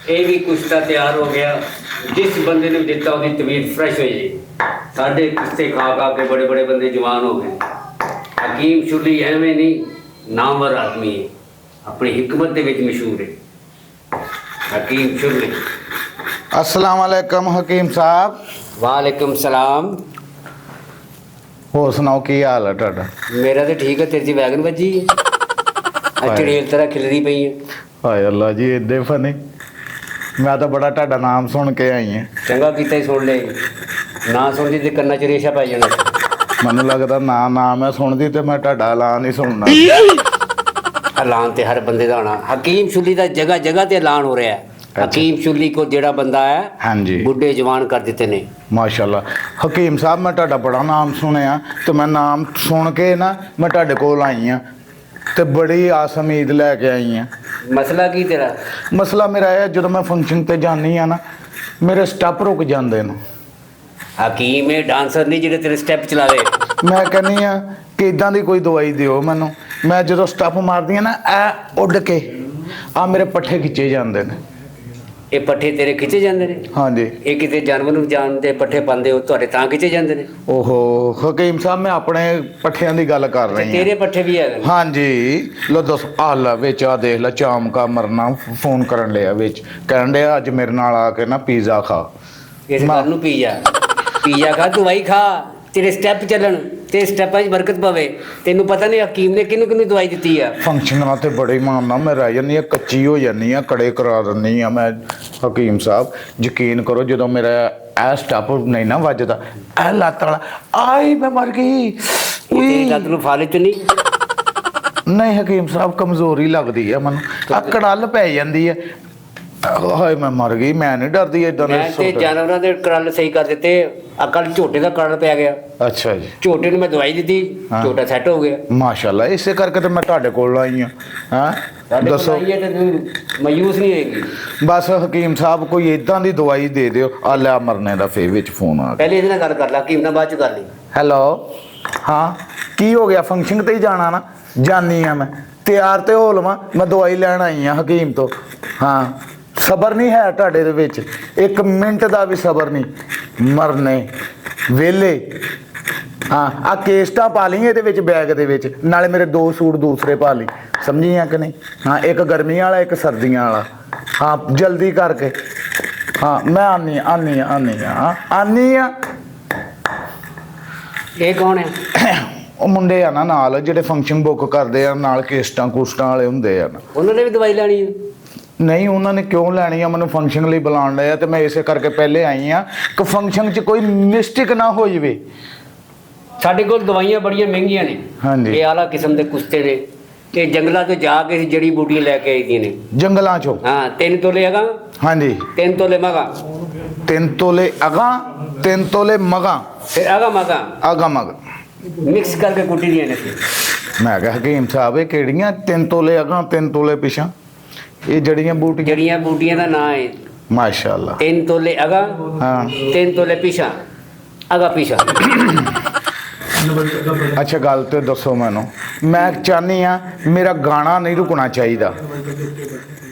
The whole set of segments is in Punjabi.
ਇਹ ਵੀ ਕੁਸ਼ਤਾ ਤਿਆਰ ਹੋ ਗਿਆ। ਜਿਸ ਬੰਦੇ ਨੇ ਦਿੱਤਾ ਉਹਦੀ ਤਬੀਅਤ ਫਰੈਸ਼ ਹੋ ਜਾਏ। ਸਾਡੇ ਕੁਸ਼ਤੇ ਖਾ ਖਾ ਕੇ ਬੜੇ ਬੜੇ ਬੰਦੇ ਜਵਾਨ ਹੋ ਗਏ। ਹਕੀਮ ਸ਼ੁਲੀ ਐਵੇਂ ਨਹੀਂ, ਨਾਮਵਰ ਆਦਮੀ ਹੈ, ਆਪਣੀ ਹਿਕਮਤ ਦੇ ਵਿੱਚ ਮਸ਼ਹੂਰ ਹੈ ਹਕੀਮ ਸ਼ੁਲੀ। अस्सलाम वालेकुम हकीम साहब। ਵਾਲੇਕੁਮ ਸਲਾਮ। ਹੋਰ ਸੁਣਾਓ ਕੀ ਹਾਲ ਹੈ ਤੁਹਾਡਾ? ਮੇਰਾ ਤਾਂ ਠੀਕ ਹੈ, ਤੇਰੀ ਜੀ ਵੈਗਨ ਵੱਜੀ ਹੈ, ਚੜੇਲ ਤਰ੍ਹਾਂ ਖਿਲਰੀ ਪਈ ਹੈ। ਹਾਏ ਅੱਲਾ ਜੀ ਇੱਦੇ ਫਨੇ। ਮੈਂ ਤਾਂ ਬੜਾ ਤੁਹਾਡਾ ਨਾਮ ਸੁਣ ਕੇ ਆਈ ਹਾਂ। ਚੰਗਾ ਕੀਤਾ ਹੀ ਸੁਣ ਲੈ, ਨਾ ਸੁਣਦੀ ਤੇ ਕੰਨਾਂ 'ਚ ਰੇਸ਼ਾ ਪੈ ਜਾਣਾ। ਮੈਨੂੰ ਲੱਗਦਾ ਨਾ ਮੈਂ ਸੁਣਦੀ ਤੇ ਮੈਂ ਤੁਹਾਡਾ ਐਲਾਨ ਹੀ ਸੁਣਨਾ। ਐਲਾਨ ਤੇ ਹਰ ਬੰਦੇ ਦਾ ਹੋਣਾ। ਹਕੀਮ ਸ਼ੁਲੀ ਦਾ ਜਗ੍ਹਾ ਜਗ੍ਹਾ ਤੇ ਐਲਾਨ ਹੋ ਰਿਹਾ ਹੈ। ਹਕੀਮ ਸ਼ੁਲੀ ਕੋ ਜਿਹੜਾ ਬੰਦਾ ਹੈ, ਹਾਂਜੀ, ਬੁੱਢੇ ਜਵਾਨ ਕਰ ਦਿੱਤੇ ਨੇ। ਮਾਸ਼ਾਅੱਲਾ। ਹਕੀਮ ਸਾਹਿਬ ਮੈਂ ਤੁਹਾਡਾ ਬੜਾ ਨਾਮ ਸੁਣਿਆ ਤੇ ਮੈਂ ਨਾਮ ਸੁਣ ਕੇ ਨਾ ਮੈਂ ਤੁਹਾਡੇ ਕੋਲ ਆਈ ਹਾਂ ਤੇ ਬੜੀ ਆਸ ਉਮੀਦ ਲੈ ਕੇ ਆਈ ਹਾਂ। ਮਸਲਾ ਕੀ ਤੇਰਾ? ਮਸਲਾ ਮੇਰਾ ਇਹ, ਜਦੋਂ ਮੈਂ ਫੰਕਸ਼ਨ ਤੇ ਜਾਂਦੀ ਆ ਨਾ, ਮੇਰੇ ਸਟੈਪ ਰੁਕ ਜਾਂਦੇ ਨੇ। ਹਕੀਮ ਇਹ ਡਾਂਸਰ ਨਹੀਂ ਜਿਹੜੇ ਤੇਰੇ ਸਟੈਪ ਚਲਾਵੇ। ਮੈਂ ਕਹਿੰਦੀ ਆ ਕਿ ਇਦਾਂ ਦੀ ਕੋਈ ਦਵਾਈ ਦਿਓ ਮੈਨੂੰ। ਮੈਂ ਜਦੋਂ ਸਟੈਪ ਮਾਰਦੀ ਆ ਨਾ, ਇਹ ਉੱਡ ਕੇ ਆ ਮੇਰੇ ਪੱਠੇ ਖਿੱਚੇ ਜਾਂਦੇ ਨੇ। ਇਹ ਪੱਠੇ ਤੇਰੇ ਖਿੱਚੇ ਜਾਂਦੇ ਨੇ? ਹਾਂਜੀ। ਇਹ ਕਿਤੇ ਜਾਨਵਰ ਨੂੰ ਜਾਣ ਦੇ ਪੱਠੇ ਪਾਉਂਦੇ ਹੋ, ਤੁਹਾਡੇ ਤਾਂ ਖਿੱਚੇ ਜਾਂਦੇ ਨੇ? ਓਹੋ ਹਕੀਮ ਸਾਹਿਬ, ਮੈਂ ਆਪਣੇ ਪੱਠਿਆਂ ਦੀ ਗੱਲ ਕਰ ਰਹੀ ਹਾਂ। ਤੇਰੇ ਪੱਠੇ ਵੀ ਹੈਗੇ? ਹਾਂਜੀ। ਲੋ ਦੱਸ, ਆਲਾ ਵਿੱਚ ਆ ਦੇਖ ਲੈ, ਚਾਮਕਾ ਮਰਨਾ ਫੋਨ ਕਰਨ ਲਿਆ ਵਿੱਚ, ਕਹਿਣ ਡਿਆ ਅੱਜ ਮੇਰੇ ਨਾਲ ਆ ਕੇ ਨਾ ਪੀਜ਼ਾ ਖਾ। ਇਸ ਗੱਲ ਨੂੰ ਪੀਜ਼ਾ ਖਾ, ਦਵਾਈ ਖਾ, ਤੇਰੇ ਸਟੈਪ ਚੱਲਣ ਤੇ ਸਟੈਪਾਂ 'ਚ ਬਰਕਤ ਪਵੇ। ਤੈਨੂੰ ਪਤਾ ਨਹੀਂ ਹਕੀਮ ਨੇ ਕਿਹਨੂੰ ਕਿਹਨੂੰ ਦਵਾਈ ਦਿੱਤੀ ਆ? ਫੰਕਸ਼ਨਾਂ ਤੇ ਬੜੇ ਮਾਰਨਾ ਮੈਂ ਰਹਿ ਜਾਂਦੀ ਆ, ਕੱਚੀ ਹੋ ਜਾਂਦੀ ਆ, ਕੜੇ ਕਰਾ ਦਿੰਦੀ ਆ ਮੈਂ। ਹਕੀਮ ਸਾਹਿਬ ਯਕੀਨ ਕਰੋ, ਜਦੋਂ ਮੇਰਾ ਇਹ ਸਟੈਪ ਨਹੀਂ ਨਾ ਵੱਜਦਾ, ਇਹ ਲੱਤ ਵਾਲਾ ਆਈ ਮੈਂ ਮਰ ਗਈ। ਤੇਰੀ ਲੱਤ ਨੂੰ ਫਾਲਿਤ ਨਹੀਂ? ਨਹੀਂ ਹਕੀਮ ਸਾਹਿਬ, ਕਮਜ਼ੋਰੀ ਲੱਗਦੀ ਆ ਮੈਨੂੰ, ਆ ਕੜਲ ਪੈ ਜਾਂਦੀ ਹੈ। ਹਾਏ ਮੈਂ ਮਰ ਗਈ। ਮੈਂ ਨਹੀਂ ਡਰਦੀ ਇਦਾਂ ਦੇ। ਮੈਂ ਤੇ ਜਾਨਵਰਾਂ ਦੇ ਕਰਲ ਸਹੀ ਕਰ ਦਿੱਤੇ। ਅਕਲ ਝੋਟੇ ਦਾ ਕਰਲ ਪੈ ਗਿਆ। ਅੱਛਾ ਜੀ। ਝੋਟੇ ਨੂੰ ਮੈਂ ਦਵਾਈ ਦਿੱਤੀ, ਝੋਟਾ ਸੈੱਟ ਹੋ ਗਿਆ। ਮਾਸ਼ਾਅੱਲਾ, ਇਸੇ ਕਰਕੇ ਤਾਂ ਮੈਂ ਤੁਹਾਡੇ ਕੋਲ ਆਈ ਹਾਂ। ਹਾਂ ਦੱਸੋ। ਮਾਯੂਸ ਨਹੀਂ ਹੋਏਗੀ। ਬਸ ਹਕੀਮ ਸਾਹਿਬ ਕੋਈ ਇਦਾਂ ਦੀ ਦਵਾਈ ਦੇ ਦਿਓ। ਆ ਲੈ ਮਰਨੇ ਦਾ ਫੇਰ ਵਿੱਚ ਫੋਨ ਆ ਗਿਆ। ਪਹਿਲੇ ਇਹਦੇ ਨਾਲ ਗੱਲ ਕਰ ਲੈ, ਹਕੀਮ ਨਾਲ ਬਾਅਦ ਚ ਕਰ ਲਈ। ਹੈਲੋ, ਹਾਂ ਕੀ ਹੋ ਗਿਆ? ਫੰਕਸ਼ਨ ਤੇ ਹੀ ਜਾਣਾ ਨਾ? ਜਾਨੀ ਆ ਮੈਂ, ਤਿਆਰ ਤੇ ਹੋ ਲਵਾਂ, ਮੈਂ ਦਵਾਈ ਲੈਣ ਆਈ ਹਾਂ ਹਕੀਮ ਤੋਂ। ਹਾਂ, ਸਬਰ ਨਹੀਂ ਹੈ ਤੁਹਾਡੇ ਦੇ ਵਿੱਚ, ਇੱਕ ਮਿੰਟ ਦਾ ਵੀ ਸਬਰ ਨਹੀਂ। ਮਰਨੇ ਵੇਲੇ। ਹਾਂ, ਆ ਕੇਸਟਾਂ ਪਾ ਲਈ ਇਹਦੇ ਵਿੱਚ, ਬੈਗ ਦੇ ਵਿੱਚ, ਨਾਲੇ ਮੇਰੇ 2 ਸੂਟ ਦੂਸਰੇ ਪਾ ਲਈ। ਸਮਝੀਆਂ ਕਿ ਨਹੀਂ? ਹਾਂ, ਇੱਕ ਗਰਮੀਆਂ ਵਾਲਾ, ਇੱਕ ਸਰਦੀਆਂ ਵਾਲਾ। ਹਾਂ ਜਲਦੀ ਕਰਕੇ। ਹਾਂ ਮੈਂ ਆਨੀ ਆ। ਇਹ ਕੌਣ ਹੈ? ਉਹ ਮੁੰਡੇ ਆ ਨਾ ਨਾਲ, ਜਿਹੜੇ ਫੰਕਸ਼ਨ ਬੁੱਕ ਕਰਦੇ ਆ, ਨਾਲ ਕੇਸਟਾਂ ਕੁਸਟਾਂ ਵਾਲੇ ਹੁੰਦੇ ਆ ਨਾ। ਉਹਨਾਂ ਨੇ ਵੀ ਦਵਾਈ ਲੈਣੀ ਹੈ? ਨਹੀਂ, ਉਹਨਾਂ ਨੇ ਕਿਉਂ ਲੈਣੀ ਆ? ਮੈਨੂੰ ਫੰਕਸ਼ਨ ਲਈ ਬੁਲਾਉਣ ਲਿਆ ਤੇ ਮੈਂ ਇਸੇ ਕਰਕੇ ਪਹਿਲੇ ਆਈ ਆ ਕਿ ਫੰਕਸ਼ਨ 'ਚ ਕੋਈ ਮਿਸਟੇਕ ਨਾ ਹੋ ਜਾਵੇ। ਸਾਡੇ ਕੋਲ ਦਵਾਈਆਂ ਬੜੀਆਂ ਮਹਿੰਗੀਆਂ ਨੇ। ਹਾਂਜੀ। ਇਹ ਆਲਾ ਕਿਸਮ ਦੇ ਕੁਸ਼ਤੇ ਨੇ ਤੇ ਜੰਗਲਾਂ ਤੋਂ ਜਾ ਕੇ ਜੜੀ ਬੂਟੀਆਂ ਲੈ ਕੇ ਆਈਆਂ ਨੇ। ਜੰਗਲਾਂ 'ਚੋਂ? ਹਾਂ, 3 ਤੋਲੇ ਹੈਗਾ। ਹਾਂਜੀ। 3 ਤੋਲੇ ਮਗਾ। 3 ਤੋਲੇ ਅਗਾਂ, 3 ਤੋਲੇ ਮਗਾਂ। ਫਿਰ ਆਗਾ ਮਗਾ ਅਗਾਂ ਮਗਾਂ ਮਿਕਸ ਕਰਕੇ ਕੁੱਟੀ ਦੀਆਂ ਨੇ। ਮੈਂ ਕਿਹਾ ਹਕੀਮ ਸਾਹਿਬ ਇਹ ਕਿਹੜੀਆਂ 3 ਤੋਲੇ ਅਗਾਂ 3 ਤੋਲੇ ਪਿਛਾਂ? ਇਹ ਜੜੀਆਂ ਬੂਟੀਆਂ? ਜੜੀਆਂ ਬੂਟੀਆਂ ਦਾ ਨਾਂ ਹੈ। ਮਾਸ਼ਾਅੱਲਾ। 3 ਤੋਲੇ ਅਗਾ, ਹਾਂ। 3 ਤੋਲੇ ਪਿਛਾ, ਅਗਾ ਪਿਛਾ। ਅੱਛਾ ਗੱਲ ਤੇ ਦੱਸੋ ਮੈਨੂੰ। ਮੈਂ ਚਾਹੁੰਦੀ ਆ ਮੇਰਾ ਗਾਣਾ ਨਹੀਂ ਰੁਕਣਾ ਚਾਹੀਦਾ।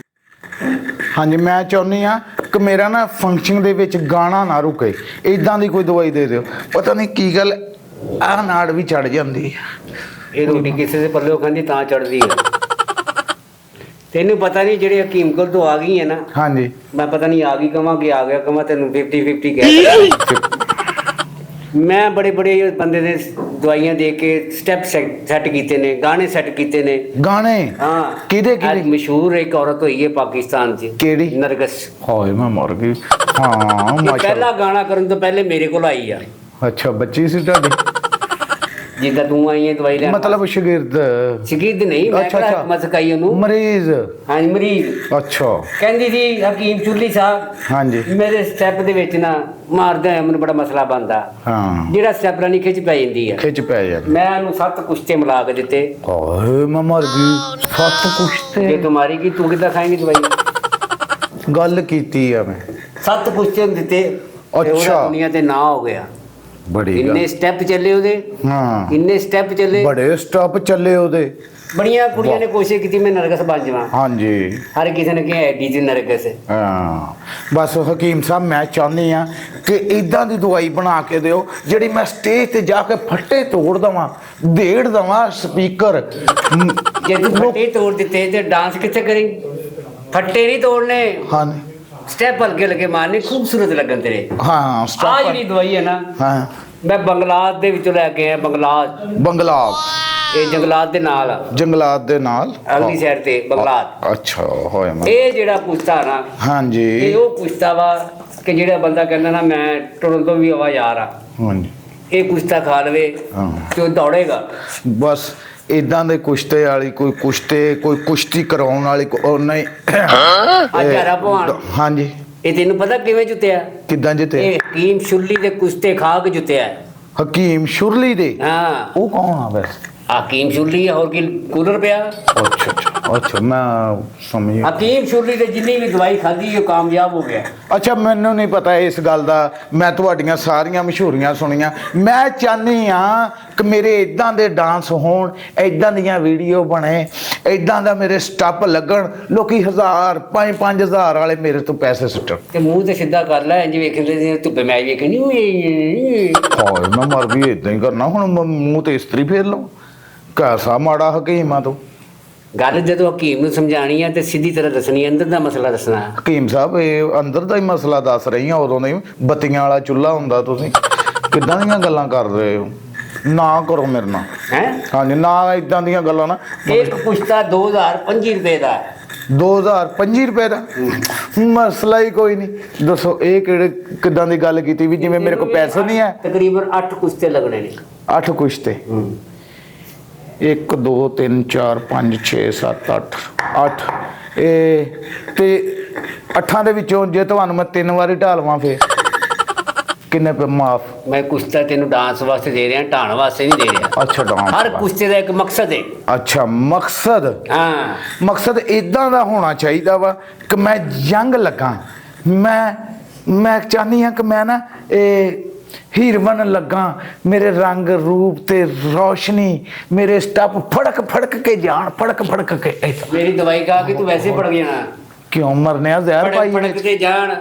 ਹਾਂਜੀ, ਮੈਂ ਚਾਹੁੰਦੀ ਆ ਕਿ ਮੇਰਾ ਨਾ ਫੰਕਸ਼ਨ ਦੇ ਵਿੱਚ ਗਾਣਾ ਨਾ ਰੁਕੇ। ਇਦਾਂ ਦੀ ਕੋਈ ਦਵਾਈ ਦੇ ਦਿਓ। ਪਤਾ ਨਹੀਂ ਕੀ ਗੱਲ, ਆਹ ਨਾੜ ਵੀ ਚੜ ਜਾਂਦੀ ਹੈ। ਇਹ ਰੋਟੀ ਕਿਸੇ ਦੇ ਪੱਲੇ ਖਾਂਦੀ ਤਾਂ ਚੜਦੀ ਹੈ। ਤੈਨੂੰ ਪਤਾ ਨਹੀਂ ਜਿਹੜੇ ਹਕੀਮ ਕੋਲ ਤੋਂ ਆ ਗਈ ਹੈ ਨਾ। ਹਾਂਜੀ। ਮੈਂ ਪਤਾ ਨਹੀਂ ਆ ਗਈ ਕਵਾਂ ਕਿ ਆ ਗਿਆ ਕਵਾਂ, ਤੈਨੂੰ 50-50 ਕਹਿ। ਮੈਂ ਬੜੇ ਬੰਦੇ ਦੇ ਦਵਾਈਆਂ ਦੇ ਕੇ ਸਟੈਪ ਸੈੱਟ ਕੀਤੇ ਨੇ, ਗਾਣੇ ਸੈੱਟ ਕੀਤੇ ਨੇ। ਗਾਣੇ? ਹਾਂ। ਕਿਹਦੇ? ਮਸ਼ਹੂਰ ਇੱਕ ਔਰਤ ਹੋਈ ਹੈ ਪਾਕਿਸਤਾਨ 'ਚ। ਕਿਹੜੀ? ਨਰਗਸ। ਹਾਏ ਮੈਂ ਮਰ ਗਈ। ਹਾਂ ਮਾਸ਼ਾਅੱਲਾ। ਪਹਿਲਾ ਗਾਣਾ ਕਰਨ ਤੋਂ ਪਹਿਲੇ ਮੇਰੇ ਕੋਲ ਆਈ ਆ। ਅੱਛਾ, ਬੱਚੀ ਸੀ ਤੁਹਾਡੀ? ਜਿੱਦਾਂ ਤੂੰ ਆਈ ਹੈ ਦਵਾਈ ਲੈਣ? ਮਤਲਬ ਸ਼ਾਗਿਰਦ ਨਹੀਂ, ਮੈਂ ਕਿਹੜਾ ਮਸਕਾਈ ਉਹਨੂੰ। ਮਰੀਜ਼? ਹਾਂਜੀ, ਮਰੀਜ਼। ਅੱਛਾ। ਕਹਿੰਦੀ ਸੀ ਹਕੀਮ ਚੁੱਲੀ ਸਾਹਿਬ, ਹਾਂਜੀ, ਮੇਰੇ ਸਟੈਪ ਦੇ ਵਿੱਚ ਨਾ ਮਾਰਦਾ ਹੈ, ਮੈਨੂੰ ਬੜਾ ਮਸਲਾ ਬਣਦਾ। ਹਾਂ। ਜਿਹੜਾ ਸਟੈਪ ਰਾਣੀ ਖਿੱਚ ਪੈ ਜਾਂਦੀ ਹੈ। ਖਿੱਚ ਪੈ ਜਾਂਦੀ। ਮੈਂ ਉਹਨੂੰ 7 ਕੁਸ਼ਤੇ ਮਿਲਾ ਕੇ ਦਿੱਤੇ। ਹਾਏ ਮੈਂ ਮਰ ਗਈ। 7 ਕੁਸ਼ਤੇ? ਜੇ ਤੁਮਾਰੀ ਕੀ ਤੂੰ ਕਿੱਦਾਂ ਖਾਏਂਗੀ ਦਵਾਈ? ਗੱਲ ਕੀਤੀ ਆ ਮੈਂ। 7 ਕੁਸ਼ਤੇ ਦਿੱਤੇ। ਅੱਛਾ। ਦੁਨੀਆ ਤੇ ਨਾ ਹੋ ਗਿਆ। ਬੜੀ ਇੰਨੇ ਸਟੈਪ ਚੱਲੇ ਉਹਦੇ। ਹਾਂ, ਇੰਨੇ ਸਟੈਪ ਚੱਲੇ। ਬੜੇ ਸਟੈਪ ਚੱਲੇ ਉਹਦੇ। ਬੜੀਆਂ ਕੁੜੀਆਂ ਨੇ ਕੋਸ਼ਿਸ਼ ਕੀਤੀ ਮੈਂ ਨਰਗਸ ਬਣ ਜਾਵਾਂ, ਹਾਂਜੀ ਹਰ ਕਿਸੇ ਨੇ ਕਿਹਾ ਐਡੀ ਜੀ ਨਰਗਸ ਹੈ। ਹਾਂ ਬਸ ਹਕੀਮ ਸਾਹਿਬ ਮੈਂ ਚਾਹੁੰਦੀ ਆ ਕਿ ਇਦਾਂ ਦੀ ਦਵਾਈ ਬਣਾ ਕੇ ਦਿਓ ਜਿਹੜੀ ਮੈਂ ਸਟੇਜ ਤੇ ਜਾ ਕੇ ਫੱਟੇ ਤੋੜ ਦਵਾਂ, ਢੇੜ ਦਵਾਂ ਸਪੀਕਰ। ਜੇ ਤੂੰ ਫੱਟੇ ਤੋੜ ਦਿੱਤੇ ਤੇ ਡਾਂਸ ਕਿੱਥੇ ਕਰੀ? ਫੱਟੇ ਨਹੀਂ ਤੋੜਨੇ, ਹਾਂ ਸਟੈਪ ਹਲਕੇ ਹਲਕੇ ਮਾਰਨੇ, ਖੂਬਸੂਰਤ ਲੱਗਣ ਤੇਰੇ। ਹਾਂ ਆਹ ਸਟਾਪ ਜਿਹੜੀ ਦਵਾਈ ਹੈ ਨਾ, ਹਾਂ ਮੈਂ ਬੰਗਲਾਦ ਦੇ ਵਿੱਚੋਂ ਲੈ ਕੇ ਆਇਆ। ਬੰਗਲਾਦ, ਬੰਗਲਾਬ, ਇਹ ਜੰਗਲਾਤ ਦੇ ਨਾਲ ਆ, ਜੰਗਲਾਤ ਦੇ ਨਾਲ ਅਗਲੀ ਸਾਈਡ ਤੇ ਬੰਗਲਾਦ। ਅੱਛਾ ਹੋਇਆ ਮੈਂ ਇਹ ਜਿਹੜਾ ਪੁੱਛਤਾ ਨਾ, ਹਾਂਜੀ ਇਹ ਉਹ ਪੁੱਛਤਾ ਵਾ ਕਿ ਜਿਹੜਾ ਬੰਦਾ ਕਹਿੰਦਾ ਨਾ ਮੈਂ ਟੁਰਨ ਤੋਂ ਵੀ ਆਵਾ ਯਾਰ ਆ, ਹਾਂਜੀ ਇਹ ਪੁੱਛਤਾ ਖਾ ਲਵੇ ਹਾਂ। ਤੇ ਉਹ ਦੌੜੇਗਾ। ਬਸ ਇਦਾਂ ਦੇ ਕੁਸ਼ਤੇ ਵਾਲੀ ਕੋਈ ਕੁਸ਼ਤੀ ਕਰਾਉਣ ਵਾਲੀ ਨਹੀਂ ਹਜ਼ਾਰਾ ਭਵਾਨ, ਹਾਂਜੀ ਇਹ ਤੈਨੂੰ ਪਤਾ ਕਿਵੇਂ ਜੁੱਤਿਆ? ਕਿੱਦਾਂ ਜਿੱਤੇ? ਇਹ ਹਕੀਮ ਸ਼ੁਰਲੀ ਦੇ ਕੁਸ਼ਤੇ ਖਾ ਕੇ ਜੁੱਤਿਆ। ਹਕੀਮ ਸ਼ੁਰਲੀ ਦੇ? ਹਾਂ, ਉਹ ਕੌਣ ਆ ਵੈਸੇ? ਹਕੀਮ ਸ਼ੁਰਲੀ ਆ, ਹੋਰ ਕੀ ਕੂਲਰ ਪਿਆ? ਅੱਛਾ ਅੱਛਾ ਅੱਛਾ ਮੈਂ ਸਮਝ ਗਿਆ। ਹਕੀਮ ਸ਼ੁਰਲੀ ਦੇ ਜਿੰਨੀ ਵੀ ਦਵਾਈ ਖਾਧੀ ਉਹ ਕਾਮਯਾਬ ਹੋ ਗਿਆ। ਅੱਛਾ ਮੈਨੂੰ ਨਹੀਂ ਪਤਾ ਇਸ ਗੱਲ ਦਾ, ਮੈਂ ਤੁਹਾਡੀਆਂ ਸਾਰੀਆਂ ਮਸ਼ਹੂਰੀਆਂ ਸੁਣੀਆਂ। ਮੈਂ ਚਾਹੁੰਦੀ ਆ ਕਿ ਮੇਰੇ ਇਦਾਂ ਦੇ ਡਾਂਸ ਹੋਣ, ਇਦਾਂ ਦੀਆਂ ਵੀਡੀਓ ਬਣੇ, ਇਦਾਂ ਦਾ ਮੇਰੇ ਸਟੈਪ ਲੱਗਣ, ਲੋਕੀ 1000 5-5000 ਵਾਲੇ ਮੇਰੇ ਤੋਂ ਪੈਸੇ ਸੁੱਟਣ। ਤੇ ਮੂੰਹ ਤੇ ਸਿੱਧਾ ਕਰ ਲੈ, ਇੰਜ ਵੇਖਦੇ ਧੁੱਪੇ ਮੈਚ ਵੇਖਣੀ। ਹਾਏ ਮੈਂ ਮਰ ਵੀ ਇਦਾਂ ਹੀ ਕਰਨਾ ਹੁਣ, ਮੂੰਹ ਤੇ ਇਸਤਰੀ ਫੇਰ ਲਵਾਂ? ਕੈਸਾ ਮਾੜਾ ਹਕੀਮਾਂ ਤੋਂ। ਗੱਲ ਜਦੋਂ ਹਕੀਮ ਨੂੰ ਸਮਝਾਣੀ ਆ ਤੇ ਸਿੱਧੀ ਤਰ੍ਹਾਂ ਦੱਸਣੀ, ਅੰਦਰ ਦਾ ਮਸਲਾ ਦੱਸਣਾ। ਹਕੀਮ ਸਾਹਿਬ ਇਹ ਅੰਦਰ ਦਾ ਹੀ ਮਸਲਾ ਦੱਸ ਰਹੀ ਆ, ਉਦੋਂ ਦਾ ਬੱਤੀਆਂ ਵਾਲਾ ਚੁੱਲ੍ਹਾ ਹੁੰਦਾ। ਤੁਸੀਂ ਕਿੱਦਾਂ ਦੀਆਂ ਗੱਲਾਂ ਕਰ ਰਹੇ ਹੋ? ਨਾ ਕਰੋ ਮੇਰੇ ਨਾਲ ਹੈ। ਹਾਂਜੀ ਨਾ ਇਦਾਂ ਦੀਆਂ ਗੱਲਾਂ ਨਾ। ਇੱਕ ਪੁਸ਼ਤਾ 2025 ਰੁਪਏ ਦਾ। 2025 ਰੁਪਏ ਦਾ ਮਸਲਾ ਹੀ ਕੋਈ ਨਹੀਂ। ਦੱਸੋ ਇਹ ਕਿੱਦਾਂ ਦੀ ਗੱਲ ਕੀਤੀ ਵੀ ਜਿਵੇਂ ਮੇਰੇ ਕੋਲ ਪੈਸੇ ਨਹੀਂ ਹੈ? ਤਕਰੀਬਨ 8 ਕੁਸ਼ਤੇ ਲੱਗਣੇ ਨੇ। 8 ਕੁਸ਼ਤੇ? 1 2 3 4 5 6 7 8 ਇਹ ਤੇ 8 ਦੇ ਵਿੱਚੋਂ ਜੇ ਤੁਹਾਨੂੰ ਮੈਂ 3 ਵਾਰੀ ਢਾਲਵਾਂ ਫੇਰ ਕਿੰਨੇ ਪੇ ਮਾਫ? ਮੈਂ ਕੁਸ਼ਤਾ ਤੈਨੂੰ ਡਾਂਸ ਵਾਸਤੇ ਦੇ ਰਿਹਾ, ਢਾਣ ਵਾਸਤੇ ਨਹੀਂ ਦੇ ਰਿਹਾ। ਅੱਛਾ ਡਾਂਸ, ਹਰ ਕੁਸ਼ਤੇ ਦਾ ਇੱਕ ਮਕਸਦ ਹੈ। ਅੱਛਾ ਮਕਸਦ? ਹਾਂ, ਮਕਸਦ ਇਦਾਂ ਦਾ ਹੋਣਾ ਚਾਹੀਦਾ ਵਾ ਕਿ ਮੈਂ ਜੰਗ ਲੱਗਾ। ਮੈਂ ਚਾਹੁੰਦੀ ਹਾਂ ਕਿ ਮੈਂ ਨਾ ਇਹ ਹੀਰਵਨ ਲੱਗਾ, ਮੇਰੇ ਰੰਗ ਰੂਪ ਤੇ ਰੌਸ਼ਨੀ, ਮੇਰੇ ਸਟੈਪ ਫੜਕ ਕੇ ਜਾਣ, ਫੜਕ ਕੇ। ਮੇਰੀ ਦਵਾਈ ਖਾ ਕੇ ਤੂੰ ਵੈਸੇ ਪੜ ਗਿਆ। ਕਿਉਂ ਮਰਨਿਆ ਜ਼ਹਿਰ ਪਾਈ? ਫੜਕ ਤੇ ਜਾਣ।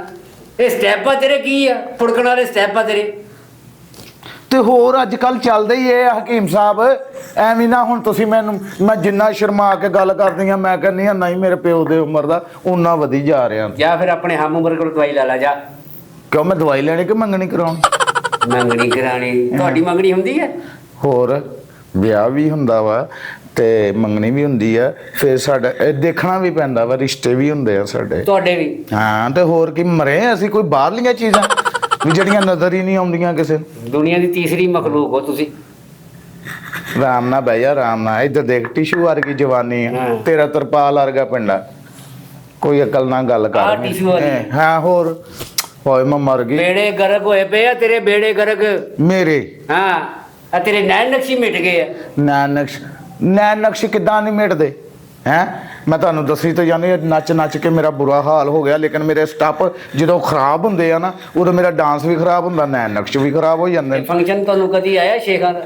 ਇਹ ਸਟੈਪ ਆ ਤੇਰੇ, ਕੀ ਆ ਫੁੜਕਣ ਵਾਲੇ ਸਟੈਪ ਆ ਤੇਰੇ? ਤੇ ਹੋਰ ਅੱਜ ਕੱਲ ਚੱਲਦਾ ਹੀ ਇਹ ਆ ਹਕੀਮ ਸਾਹਿਬ। ਐਵੇਂ ਨਾ ਹੁਣ ਤੁਸੀਂ ਮੈਂ ਜਿੰਨਾ ਸ਼ਰਮਾ ਕੇ ਗੱਲ ਕਰਦੀ ਆ, ਮੈਂ ਕਹਿੰਦੀ ਆ ਨਹੀਂ ਮੇਰੇ ਪਿਓ ਦੇ ਉਮਰ ਦਾ ਉਨਾ ਵਧੀ ਜਾ ਰਿਹਾ। ਜਾਂ ਫਿਰ ਆਪਣੇ ਹਮ ਉਮਰ ਕੋਲ ਦਵਾਈ ਲੈ ਜਾ। ਕਿਉਂ ਮੈਂ ਦਵਾਈ ਲੈਣੀ ਕਿ ਮੰਗਣੀ ਕਰਾਉਣੀ? ਮੰਗਣੀ ਕਰਾਣੀ। ਤੁਹਾਡੀ ਮੰਗਣੀ ਹੁੰਦੀ ਹੈ? ਹੋਰ ਵਿਆਹ ਵੀ ਹੁੰਦਾ ਵਾ ਤੇ ਮੰਗਣੀ ਵੀ ਹੁੰਦੀ ਆ, ਫਿਰ ਸਾਡਾ ਇਹ ਦੇਖਣਾ ਵੀ ਪੈਂਦਾ ਵਾ, ਰਿਸ਼ਤੇ ਵੀ ਹੁੰਦੇ ਆ ਸਾਡੇ। ਤੁਹਾਡੇ ਵੀ? ਹਾਂ ਤੇ ਹੋਰ ਕੀ ਮਰੇ ਅਸੀਂ ਕੋਈ ਬਾਹਰਲੀਆਂ ਚੀਜ਼ਾਂ ਵੀ ਜਿਹੜੀਆਂ ਨਜ਼ਰ ਹੀ ਨਹੀਂ ਆਉਂਦੀਆਂ ਕਿਸੇ ਨੂੰ। ਦੁਨੀਆ ਦੀ ਤੀਸਰੀ ਮਖਲੂਕ ਹੋ ਤੁਸੀਂ। ਆਰਾਮ ਨਾਲ ਬਹਿ ਜਾ, ਆਰਾਮ ਨਾਲ। ਇੱਧਰ ਦੇਖ ਟਿਸ਼ੂ ਵਰਗੀ ਜਵਾਨੀ ਆ, ਤੇਰਾ ਤਰਪਾਲ ਵਰਗਾ ਪਿੰਡਾ। ਕੋਈ ਅਕਲ ਨਾਲ ਗੱਲ ਕਰ। ਟਿਸ਼ੂ ਵਾਲੀ? ਹਾਂ ਹੋਰ ਹੋਏ ਮੈਂ ਮਰ ਗਈ। ਬੇੜੇ ਗਰਕ ਹੋਏ ਪਏ ਆ ਤੇਰੇ, ਬੇੜੇ ਗਰਕ। ਮੇਰੇ? ਹਾਂ, ਆ ਤੇਰੇ ਨੈਣ ਨਕਸ਼ੀ ਮਿਟ ਗਏ ਆ। ਨੈਣ ਨਕਸ਼ ਕਿੱਦਾਂ ਨਹੀਂ ਮਿਟਦੇ ਹੈ? ਮੈਂ ਤੁਹਾਨੂੰ ਦੱਸੀ ਤਾਂ ਜਾਂਦੀ ਨੱਚ ਕੇ ਮੇਰਾ ਬੁਰਾ ਹਾਲ ਹੋ ਗਿਆ, ਲੇਕਿਨ ਮੇਰੇ ਸਟੈਪ ਜਦੋਂ ਖਰਾਬ ਹੁੰਦੇ ਆ ਨਾ ਉਦੋਂ ਮੇਰਾ ਡਾਂਸ ਵੀ ਖਰਾਬ ਹੁੰਦਾ, ਨੈਣ ਨਕਸ਼ ਵੀ ਖਰਾਬ ਹੋ ਜਾਂਦੇ। ਫੰਕਸ਼ਨ ਤੁਹਾਨੂੰ ਕਦੀ ਆਇਆ ਸ਼ੇਖਾਂ ਦਾ?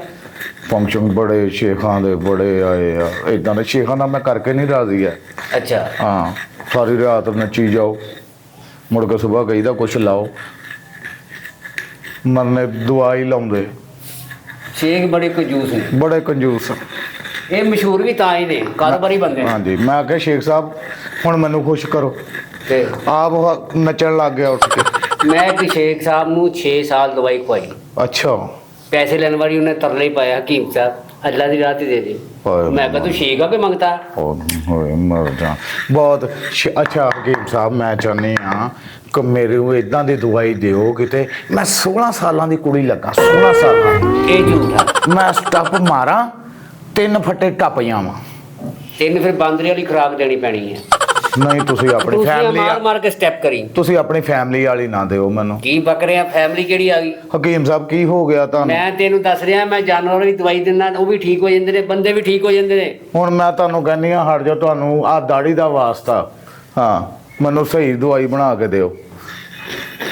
ਫੰਕਸ਼ਨ ਬੜੇ ਸ਼ੇਖਾਂ ਦੇ ਬੜੇ ਆਏ ਆ, ਇਦਾਂ ਦੇ ਸ਼ੇਖਾਂ ਦਾ ਮੈਂ ਕਰਕੇ ਨਹੀਂ ਰਾਜ਼ੀ ਹੈ। ਅੱਛਾ। ਹਾਂ ਸਾਰੀ ਰਾਤ ਨੱਚੀ ਜਾਓ, ਮੁੜ ਕੇ ਸਵੇਰ ਕਹੀਦਾ ਕੁਛ ਲਾਓ। ਮਰਨੇ ਦਵਾਈ ਲਾਉਂਦੇ। ਸ਼ੇਖ ਬੜੇ ਕੰਜੂਸ ਨੇ। ਬੜੇ ਕੰਜੂਸ। ਇਹ ਮਸ਼ਹੂਰ ਵੀ ਤਾਂ ਹੀ ਨੇ, ਕਾਰੋਬਾਰੀ ਬੰਦੇ ਨੇ। ਹਾਂਜੀ ਮੈਂ ਆਖਿਆ ਸ਼ੇਖ ਸਾਹਿਬ ਹੁਣ ਮੈਨੂੰ ਖੁਸ਼ ਕਰੋ, ਤੇ ਆਪ ਉਹ ਨੱਚਣ ਲੱਗ ਗਿਆ ਉੱਠ ਕੇ। ਮੈਂ ਕਿ ਸ਼ੇਖ ਸਾਹਿਬ ਨੂੰ 6 ਸਾਲ ਦਵਾਈ ਖਵਾਈ। ਅੱਛਾ। ਪੈਸੇ ਲੈਣ ਵਾਲੀ ਉਹਨੇ ਤਰਲੇ ਹੀ ਪਾਇਆ, ਹਕੀਮ ਸਾਹਿਬ ਅੱਲਾ ਦੀ ਰਾਤ ਹੀ ਦੇ ਦੇ। ਮੈਂ ਕਿਹਾ ਤੂੰ ਸ਼ੇਖ ਆ ਕੇ ਮੰਗਤਾ? ਹੋਏ ਮਰ ਜਾ ਬਹੁਤ। ਅੱਛਾ ਹਕੀਮ ਸਾਹਿਬ ਮੈਂ ਚਾਹੁੰਦੀ ਹਾਂ ਕਿ ਮੇਰੇ ਨੂੰ ਇਦਾਂ ਦੀ ਦਵਾਈ ਦਿਓ ਕਿਤੇ ਮੈਂ 16 ਸਾਲਾਂ ਦੀ ਕੁੜੀ ਲੱਗਾ। 16 ਸਾਲਾਂ। ਇਹ ਝੂਠਾ। ਮੈਂ ਸਟੱਪ ਮਾਰਾਂ 3 ਫੱਟੇ ਟੱਪ ਜਾਵਾਂ। 3 ਫਿਰ ਬਾਂਦਰੇ ਵਾਲੀ ਖੁਰਾਕ ਦੇਣੀ ਪੈਣੀ ਹੈ। ਨਹੀਂ ਤੁਸੀਂ ਆਪਣੀ ਫੈਮਿਲੀ ਮਾਰ ਕੇ ਸਟੈਪ ਕਰੀ। ਤੁਸੀਂ ਆਪਣੀ ਫੈਮਿਲੀ ਵਾਲੀ ਨਾ ਦਿਓ ਮੈਨੂੰ। ਕੀ ਬਕ ਰਿਹਾ? ਫੈਮਿਲੀ ਕਿਹੜੀ ਆ ਗਈ? ਹਕੀਮ ਸਾਹਿਬ ਕੀ ਹੋ ਗਿਆ ਤੁਹਾਨੂੰ? ਮੈਂ ਤੈਨੂੰ ਦੱਸ ਰਿਹਾ, ਮੈਂ ਜਾਨਵਰਾਂ ਦੀ ਦਵਾਈ ਦਿੰਦਾ, ਉਹ ਵੀ ਠੀਕ ਹੋ ਜਾਂਦੇ ਨੇ, ਬੰਦੇ ਵੀ ਠੀਕ ਹੋ ਜਾਂਦੇ ਨੇ। ਹੁਣ ਮੈਂ ਤੁਹਾਨੂੰ ਕਹਿੰਦੀ ਆ ਹਟ ਜਾਓ, ਤੁਹਾਨੂੰ ਆਹ ਦਾੜੀ ਦਾ ਵਾਸਤਾ। ਹਾਂ ਮੈਨੂੰ ਸਹੀ ਦਵਾਈ ਬਣਾ ਕੇ ਦਿਓ।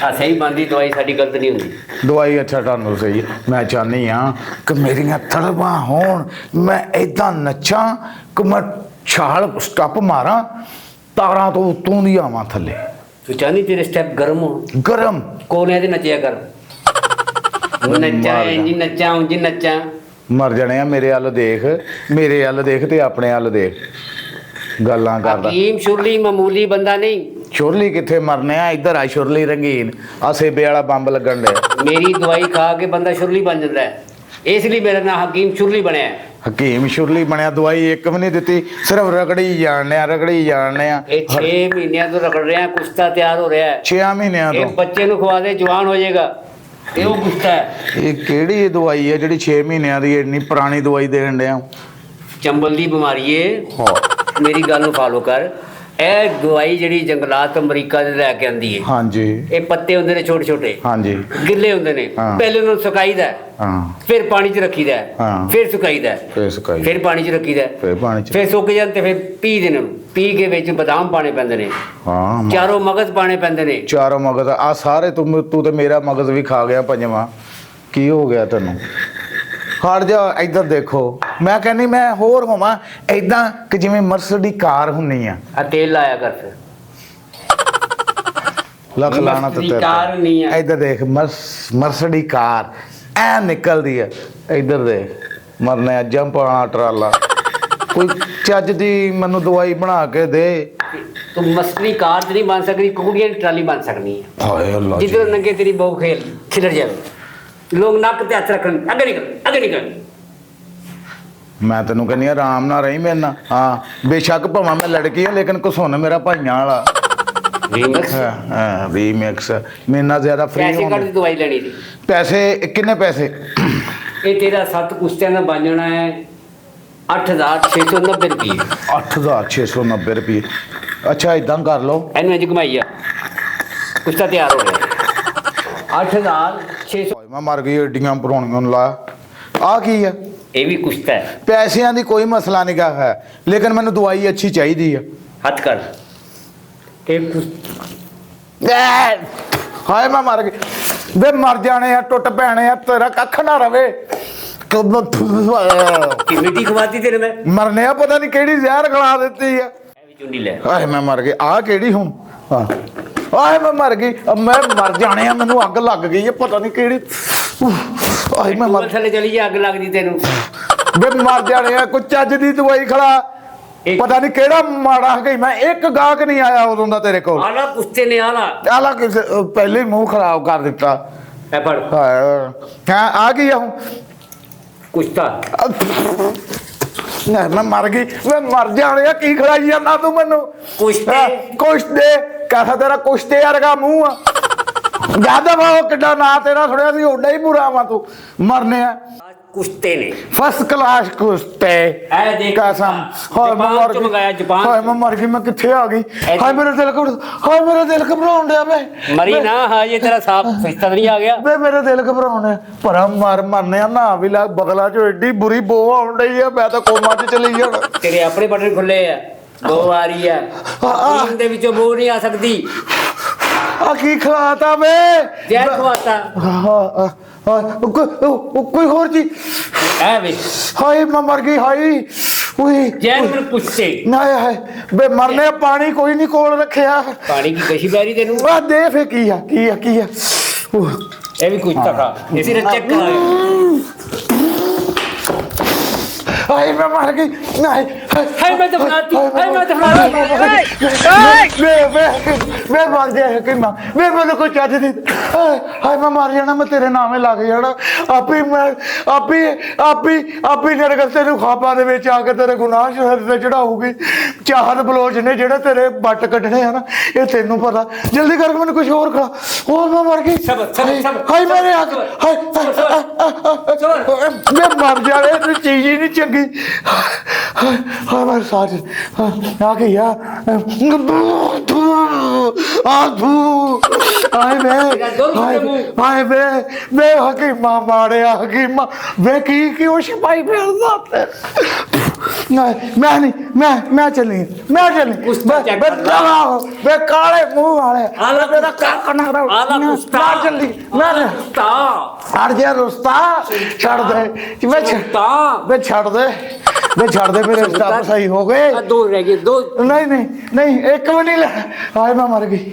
ਆ ਸਹੀ ਬੰਦੀ ਦਵਾਈ ਸਾਡੀ ਗਲਤ ਨਹੀਂ ਹੁੰਦੀ। ਦਵਾਈ ਅੱਛਾ ਤੁਹਾਨੂੰ ਸਹੀ ਹੈ। ਮੈਂ ਚਾਹੁੰਦੀ ਹਾਂ ਕਿ ਮੇਰੀਆਂ ਤਲਬਾਂ ਹੋਣ, ਮੈਂ ਇਦਾਂ ਨੱਚਾਂ ਕਿ ਮੈਂ ਛਾਲ ਸਟੱਪ ਮਾਰਾਂ, ਤਾਰਾਂ ਤੋਂ ਉੱਤੋਂ ਦੀ ਆਵਾਂ ਥੱਲੇ। ਤੂੰ ਚਾਹਨੀ ਤੇਰੇ ਸਟੈਪ ਗਰਮ ਹੋ? ਗਰਮ ਕੋਨੇ ਤੇ ਨੱਚਿਆ ਕਰ। ਨੱਚਾਂ ਇੰਜ ਨੱਚਾਂ ਉਂਝ ਨੱਚਾਂ। ਮਰ ਜਾਣੇ ਆ। ਮੇਰੇ ਵੱਲ ਦੇਖ, ਮੇਰੇ ਵੱਲ ਦੇਖ ਤੇ ਆਪਣੇ ਵੱਲ ਦੇਖ, ਗੱਲਾਂ ਕਰਦਾ। ਹਕੀਮ ਸ਼ੁਰਲੀ ਮਾਮੂਲੀ ਬੰਦਾ ਨਹੀਂ। ਸ਼ੁਰਲੀ ਕਿੱਥੇ ਮਰਨੇ ਆ, ਇੱਧਰ ਆ ਸ਼ੁਰਲੀ ਰੰਗੀਨ, ਆ ਸੇਬੇ ਵਾਲਾ ਬੰਬ ਲੱਗਣ ਡਿਆ। ਮੇਰੀ ਦਵਾਈ ਖਾ ਕੇ ਬੰਦਾ ਸ਼ੁਰਲੀ ਬਣ ਜਾਂਦਾ ਹੈ, ਇਸ ਲਈ ਮੇਰਾ ਨਾਮ ਹਕੀਮ ਸ਼ੁਰਲੀ ਬਣਿਆ ਹੈ। ਹਕੀਮ ਸ਼ੁਰਲੀ ਬਣਿਆ, ਦਵਾਈ ਇੱਕ ਵੀ ਨਹੀਂ ਦਿੱਤੀ, ਸਿਰਫ ਰਗੜੀ ਜਾਣਨੇ ਆ, ਰਗੜੀ ਜਾਣਨੇ ਆ। ਇਹ 6 ਮਹੀਨਿਆਂ ਤੋਂ ਰਗੜ ਰਿਹਾ, ਕੁਸ਼ਤਾ ਤਿਆਰ ਹੋ ਰਿਹਾ ਹੈ। 6 ਮਹੀਨਿਆਂ ਇਹ ਤੋਂ। ਬੱਚੇ ਨੂੰ ਖਵਾ ਦੇ ਜਵਾਨ ਹੋ ਜਾਏਗਾ, ਇਹ ਉਹ ਕੁਸ਼ਤਾ ਹੈ। ਇਹ ਕਿਹੜੀ ਦਵਾਈ ਹੈ ਜਿਹੜੀ 6 ਮਹੀਨਿਆਂ ਦੀ ਇੰਨੀ ਪੁਰਾਣੀ ਦਵਾਈ ਦੇਣ ਡਿਆ? ਚੰਬਲ ਦੀ ਬਿਮਾਰੀ ਏ। ਹਾਂ ਮੇਰੀ ਗੱਲ ਨੂੰ ਫਾਲੋ ਕਰ। ਇਹ ਦਵਾਈ ਜਿਹੜੀ ਜੰਗਲਾਤ ਅਮਰੀਕਾ ਦੇ ਲੈ ਕੇ ਆਂਦੀ ਹੈ, ਹਾਂਜੀ ਇਹ ਪੱਤੇ ਹੁੰਦੇ ਨੇ ਛੋਟੇ ਛੋਟੇ, ਹਾਂਜੀ ਗਿੱਲੇ ਹੁੰਦੇ ਨੇ। ਹਾਂ। ਪਹਿਲੇ ਉਹਨਾਂ ਨੂੰ ਸੁਕਾਈਦਾ ਹੈ, ਹਾਂ ਫਿਰ ਪਾਣੀ 'ਚ ਰੱਖੀਦਾ ਹੈ, ਹਾਂ। ਫਿਰ ਸੁਕਾਈਦਾ ਹੈ, ਫੇਰ ਸੁਕਾਈ, ਫਿਰ ਪਾਣੀ 'ਚ ਰੱਖੀਦਾ ਹੈ, ਫੇਰ ਪਾਣੀ ਚ। ਫਿਰ ਸੁੱਕ ਜਾਣ ਤੇ ਫਿਰ ਪੀ ਦੇਣ ਨੂੰ। ਪੀ ਕੇ ਵਿੱਚ ਬਦਾਮ ਪਾਣੇ ਪੈਂਦੇ ਨੇ, ਹਾਂ ਚਾਰੋਂ ਮਗਜ਼ ਪਾਣੇ ਪੈਂਦੇ ਨੇ। ਚਾਰੋਂ ਮਗਜ਼ ਆ ਸਾਰੇ। ਤੂੰ ਤੇ ਮੇਰਾ ਮਗਜ਼ ਵੀ ਖਾ ਗਿਆ ਪੰਜਵਾਂ। ਕੀ ਹੋ ਗਿਆ ਤੈਨੂੰ? ਹਟ ਜਾ, ਇੱਧਰ ਦੇਖੋ। ਮੈਂ ਕਹਿੰਦੀ ਮੈਂ ਹੋਰ ਹੋਵਾਂ ਏਦਾਂ ਕਿ ਜਿਵੇਂ ਮਰਸਡੀ ਕਾਰ ਹੁੰਨੀ ਆ। ਆ ਤੇਲ ਲਾਇਆ ਕਰ ਫਿਰ। ਲੱਖ ਲਾਣਾ ਤੇ ਮਰਸਡੀ ਕਾਰ ਨਹੀਂ ਆ। ਇੱਧਰ ਦੇਖ, ਮਰਸਡੀ ਕਾਰ ਐ ਨਿਕਲਦੀ ਆ। ਇੱਧਰ ਦੇਖ, ਮਰਨੇ ਆ ਜੰਪ ਆਣਾ ਟਰਾਲਾ। ਕੋਈ ਚੱਜ ਦੀ ਮੈਨੂੰ ਦਵਾਈ ਬਣਾ ਕੇ ਦੇ। ਤੂੰ ਮਰਸਡੀ ਕਾਰ ਤੇ ਨਹੀਂ ਬਣ ਸਕਦੀ, ਕੁਕੜੀਆਂ ਦੀ ਟਰਾਲੀ ਬਣ ਸਕਦੀ ਹੈ। ਹਾਏ ਅੱਲਾ ਜੀ। ਜਿੱਧਰ ਨੰਗੇ ਤੇਰੀ ਬਹੁ ਖੇਲ ਖਿਲਰ ਜਾਵੇ, ਲੋਕ ਨੱਕ ਤੇ ਹੱਥ ਰੱਖਣ, ਅੱਗੇ ਨਿਕਲ, ਅੱਗੇ ਨਿਕਲ। ਮੈਂ ਤੈਨੂੰ ਕਹਿੰਦੀ ਆ ਆਰਾਮ ਨਾਲ ਰਹੀ ਮੇਰੇ ਨਾਲ। ਹਾਂ ਬੇਸ਼ੱਕ ਭਾਵੇਂ ਮੈਂ ਲੜਕੀ ਆ, ਲੇਕਿਨ ਘਸੁੰਨ ਮੇਰਾ ਭਾਈਆਂ ਵਾਲਾ। ਰੀਮਿਕਸ ਹਾਂ ਰੀਮਿਕਸ ਮੇਰੇ ਨਾਲ ਜ਼ਿਆਦਾ ਫ੍ਰੀ ਪੈਸੇ ਕੱਢ ਦੀ ਦਵਾਈ ਲੈਣੀ ਸੀ। ਪੈਸੇ ਕਿੰਨੇ ਪੈਸੇ? ਇਹ ਤੇਰਾ 7 ਕੁਸ਼ਤਿਆਂ ਦਾ ਬਣ ਜਾਣਾ ਹੈ 8690 ਰੁਪਏ। 8690 ਰੁਪਏ। ਅੱਛਾ ਇਦਾਂ ਕਰ ਲਓ, ਇਹਨੂੰ ਇੰਜ ਘੁਮਾਈ ਆ, ਕੁਸ਼ਤਾ ਤਿਆਰ ਹੋ ਗਿਆ। 8600। ਮੈਂ ਮਰ ਗਈ ਏਡੀਆਂ ਪੁਰਾਣੀਆਂ ਨੂੰ ਲਾ। ਆ ਕੀ ਆ? ਇਹ ਵੀ ਕੁਸ਼ਤਾ ਹੈ। ਪੈਸਿਆਂ ਦੀ ਕੋਈ ਮਸਲਾ ਨਹੀਂ ਗਾ ਹੈ, ਲੇਕਿਨ ਮੈਨੂੰ ਦਵਾਈ ਅੱਛੀ ਚਾਹੀਦੀ ਆ। ਹੱਥ ਕਰ ਤੇ ਹਾਏ ਮੈਂ ਮਰ ਗਈ ਵੇ, ਮਰ ਜਾਣੇ ਆ, ਟੁੱਟ ਪੈਣੇ ਆ, ਤੇਰਾ ਕੱਖ ਨਾ ਰਵੇ। ਕਿ ਮਿੱਟੀ ਖਵਾਤੀ ਤੇਰੇ ਮੈਂ। ਮਰਨੇ ਆ, ਪਤਾ ਨਹੀਂ ਕਿਹੜੀ ਜ਼ਹਿਰ ਖਿਲਾ ਦਿੱਤੀ ਆ। ਇਹ ਵੀ ਚੁੰਡੀ ਲੈ। ਹਾਏ ਮੈਂ ਮਰ ਗਈ। ਆ ਕਿਹੜੀ ਹੁਣ? ਹਾਂ ਹਾਏ ਮੈਂ ਮਰ ਗਈ। ਮੈਂ ਮਰ ਜਾਣੇ ਆ, ਮੈਨੂੰ ਅੱਗ ਲੱਗ ਗਈ ਹੈ, ਪਤਾ ਨਹੀਂ ਕਿਹੜੀ। ਹਾਏ ਮੈਂ ਮਰ ਥੱਲੇ ਚਲੀ ਜਾ, ਅੱਗ ਲੱਗਦੀ ਤੈਨੂੰ। ਵੇ ਮਰ ਜਾਣੇ ਆ, ਕੋਈ ਚੱਜ ਦੀ ਦਵਾਈ ਖਿਲਾ। ਪਤਾ ਨਹੀਂ ਕਿਹੜਾ ਮਾੜਾ ਗਈ। ਮੈਂ ਇੱਕ ਗਾਹਕ ਨਹੀਂ ਆਇਆ ਉਦੋਂ ਦਾ ਤੇਰੇ ਕੋਲ। ਆਲਾ ਕੁਸ਼ਤੇ ਨੇ ਆਲਾ ਆਲਾ ਕਿਸੇ ਪਹਿਲੇ ਹੀ ਮੂੰਹ ਖਰਾਬ ਕਰ ਦਿੱਤਾ। ਇਹ ਫੜ ਹਾਂ ਆ ਗਈ ਆ ਹੁਣ ਕੁਸ਼ਤਾ। ਮੈਂ ਮਰ ਗਈ। ਵੇ ਮਰ ਜਾਣੇ ਆ, ਕੀ ਖੜਾਈ ਜਾਂਦਾ ਤੂੰ ਮੈਨੂੰ? ਕੁਸ਼ਤੇ। ਕੁਛ ਦੇ ਕਹਾ, ਤੇਰਾ ਕੁਸ਼ਤੇ ਵਰਗਾ ਮੂੰਹ ਆ। ਜਿਆਦਾ ਵਾ ਉਹ ਕਿੱਡਾ ਨਾਂ ਤੇਰਾ ਸੁਣਿਆ ਸੀ, ਓਡਾ ਹੀ ਬੁਰਾ ਵਾ ਤੂੰ। ਮਰਨੇ ਆ ਕੁਸ਼ਤੇ ਨੇ ਫਸਟ ਕਲਾਸ ਕੁਸ਼ਤੇ। ਇਹ ਦੇਖ ਕਸਮ। ਹਾਏ ਮੈਂ ਮਰ ਗਈ। ਮੰਗਾਇਆ ਜਪਾਨ। ਹਾਏ ਮੈਂ ਮਰ ਗਈ। ਮੈਂ ਕਿੱਥੇ ਆ ਗਈ? ਹਾਏ ਮੇਰਾ ਦਿਲ ਹਾਏ ਮੇਰਾ ਦਿਲ ਘਬਰਾਉਣ ਡਿਆ। ਵੇ ਮਰੀ ਨਾ, ਹਾਂ ਇਹ ਤੇਰਾ ਸਾਫ ਫਿਸਤਾ ਨਹੀਂ ਆ ਗਿਆ। ਵੇ ਮੇਰਾ ਦਿਲ ਘਬਰਾਉਣ ਡਿਆ। ਪਰ ਮਰਨੇ ਆ ਨਾ ਵੀ ਲੱਗ ਬਗਲਾ ਚੋਂ ਏਡੀ ਬੁਰੀ ਬੋ ਆਉਣ ਡਈ ਆ, ਮੈਂ ਤਾਂ ਕੋਮਾ 'ਚ ਚਲੀ ਜਾਣਾ। ਤੇਰੇ ਆਪਣੇ ਬਟਨ ਖੁੱਲੇ ਆ, ਬੋ ਆ ਰਹੀ ਆ। ਟੀਮ ਦੇ ਵਿੱਚੋਂ ਬੋ ਨਹੀਂ ਆ ਸਕਦੀ। ਆ ਕੀ ਖਵਾਤਾ ਵੇ? ਜ਼ਹਿਰ ਖਵਾਤਾ। ਕੋਈ ਹੋਰ ਜੀ? ਐ ਵੇ ਹਾਏ ਮੈਂ ਮਰ ਗਈ। ਹਾਏ ਓਏ ਜ਼ਹਿਰ ਮੈਨੂੰ ਪੁੱਛੇ। ਨਾ ਹਾਏ ਵੇ ਮਰਨੇ ਆ, ਪਾਣੀ ਕੋਈ ਨਹੀਂ ਕੋਲ ਰੱਖਿਆ। ਪਾਣੀ ਕੀ ਕਸ਼ੀ ਬੈਰੀ ਤੈਨੂੰ। ਆ ਦੇ ਫੇ ਕੀ ਆ ਕੀ ਆ ਕੀ ਆ? ਇਹ ਵੀ ਕੁਝ ਤੱਕਾ ਇਸੇ ਨੇ ਚੈੱਕ ਕਰਾਇਆ। ਹਾਏ ਮੈਂ ਮਰ ਗਈ। ਹਾਏ ਹਾਏ ਮੈਂ ਦਫਨਾਤੀ, ਹਾਏ ਮੈਂ ਦਫਨਾਤੀ। ਵੇ ਮਰ ਜਾ ਕਿ ਮਾਂ। ਵੇ ਮੈਨੂੰ ਕੋਈ ਚੱਜ ਦੀ। ਹਾਏ ਮੈਂ ਮਰ ਜਾਣਾ, ਮੈਂ ਤੇਰੇ ਨਾਮੇ ਲੱਗ ਜਾਣਾ। ਆਪੀ ਨਰਕ ਤੈਨੂੰ ਖਾਪਾਂ ਦੇ ਵਿੱਚ ਆ ਕੇ ਤੇਰੇ ਗੁਨਾਹ ਸਿਰ ਤੇ ਚੜਾਊਗੀ। ਚਾਹਤ ਬਲੋਚ ਨੇ ਜਿਹੜੇ ਤੇਰੇ ਵੱਟ ਕੱਢਣੇ ਆ ਨਾ, ਇਹ ਤੈਨੂੰ ਪਤਾ। ਜਲਦੀ ਕਰਕੇ ਮੈਨੂੰ ਕੁਝ ਹੋਰ ਖਾ। ਹੋਰ ਮੈਂ ਮਰ ਗਈ। ਹਾਏ ਮੇਰੇ ਹੱਥ। ਹਾਏ ਮੈਂ ਮਰ ਜਾਣਾ, ਇਹ ਚੀਜ਼ ਹੀ ਨਹੀਂ ਚੰਗੀ। ਹਾਏ ਮੈਂ ਸਾਜ ਆ ਗਈ ਆ। ਹਾਏ ਵੇ ਹਕੀਮਾ ਮਾਰਿਆ। ਹਕੀਮਾ ਵੇ ਕੀ ਉਹ ਸਿਪਾਹੀ ਫਿਰਦਾ ਤੇ मैं नहीं मैं चलनी कुछ तो check कर वे काले मुंह वाले आला मेरा क्या करना आला कुस्ता। मैं चलनी मैं रुस्ता हट जा रुस्ता छड़ दे मैं रुस्ता छड़ दे मेरे स्टाफ सही हो गए दो रह गए दो नहीं एक भी नहीं ले हाय मैं मर गई